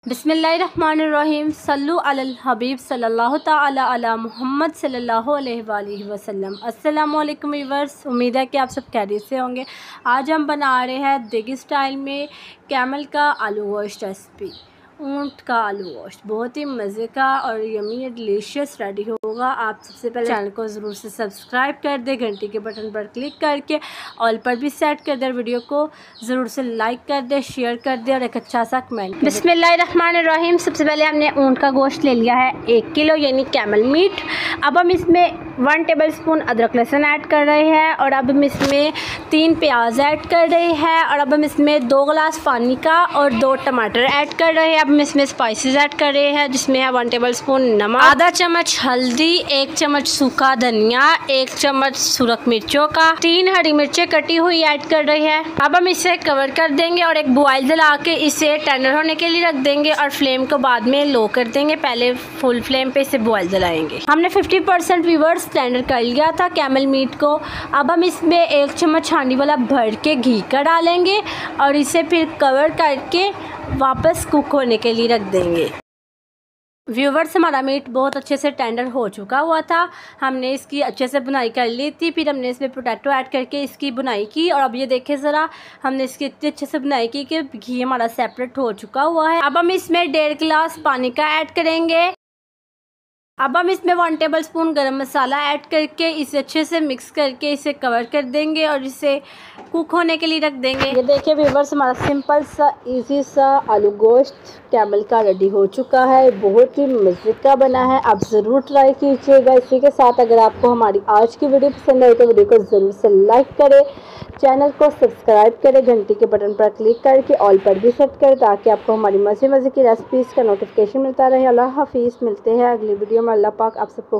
बिस्मिल्लाहिर्रहमानिर्रहीम सल्लु अलल हबीब सल्लल्लाहु तआला अला मुहम्मद सल्लल्लाहु अलैहि वसल्लम। अस्सलामु अलैकुम व्यूअर्स, उम्मीद है कि आप सब खैरियत से होंगे। आज हम बना रहे हैं देगी स्टाइल में कैमल का आलू गोश्त रेसिपी। ऊँट का आलू गोश्त बहुत ही मज़े का और यमी डिलीशियस रेडी होगा। आप सबसे पहले चैनल को ज़रूर से सब्सक्राइब कर दें, घंटी के बटन पर क्लिक करके ऑल पर भी सेट कर दें, वीडियो को ज़रूर से लाइक कर दें, शेयर कर दें और एक अच्छा सा कमेंट। बिस्मिल्लाहिर्रहमानिर्रहीम। सबसे पहले हमने ऊँट का गोश्त ले लिया है 1 किलो यानी कैमल मीट। अब हम इसमें 1 टेबल स्पून अदरक लहसुन ऐड कर रहे हैं और अब हम इसमें 3 प्याज ऐड कर रहे हैं और अब हम इसमें 2 गिलास पानी का और 2 टमाटर ऐड कर रहे हैं। अब हम इसमें स्पाइसेस ऐड कर रहे हैं जिसमें है 1 टेबल स्पून नमक, आधा चम्मच हल्दी, 1 चम्मच सूखा धनिया, 1 चम्मच सुरख मिर्चों का, 3 हरी मिर्चें कटी हुई ऐड कर रही है। अब हम इसे कवर कर देंगे और एक बॉयल दिला के इसे टेंडर होने के लिए रख देंगे और फ्लेम को बाद में लो कर देंगे। पहले फुल फ्लेम पे इसे बॉयल दिलाएंगे। हमने 50% व्यूअर्स टेंडर कर लिया था कैमल मीट को। अब हम इसमें 1 चम्मच हांडी वाला भर के घी का डालेंगे और इसे फिर कवर करके वापस कुक होने के लिए रख देंगे। व्यूवर्स, हमारा मीट बहुत अच्छे से टेंडर हो चुका हुआ था। हमने इसकी अच्छे से बुनाई कर ली थी, फिर हमने इसमें पोटैटो ऐड करके इसकी बुनाई की और अब ये देखें ज़रा, हमने इसकी इतनी अच्छे से बुनाई की कि घी हमारा सेपरेट हो चुका हुआ है। अब हम इसमें 1.5 गिलास पानी का ऐड करेंगे। अब हम इसमें 1 टेबल स्पून गरम मसाला ऐड करके इसे अच्छे से मिक्स करके इसे कवर कर देंगे और इसे कुक होने के लिए रख देंगे। ये देखिए व्यूअर्स, हमारा सिंपल सा इजी सा आलू गोश्त कैमल का रेडी हो चुका है। बहुत ही मज़े का बना है, आप ज़रूर ट्राई कीजिएगा। इसी के साथ अगर आपको हमारी आज की वीडियो पसंद आई तो वीडियो को ज़रूर से लाइक करें, चैनल को सब्सक्राइब करें, घंटी के बटन पर क्लिक करके ऑल पर भी सेट करें ताकि आपको हमारी मज़े की रेसिपीज़ का नोटिफिकेशन मिलता रहे। अल्लाह हाफिज़। मिलते हैं अगली वीडियो में। अल्लाह पाक आप सबको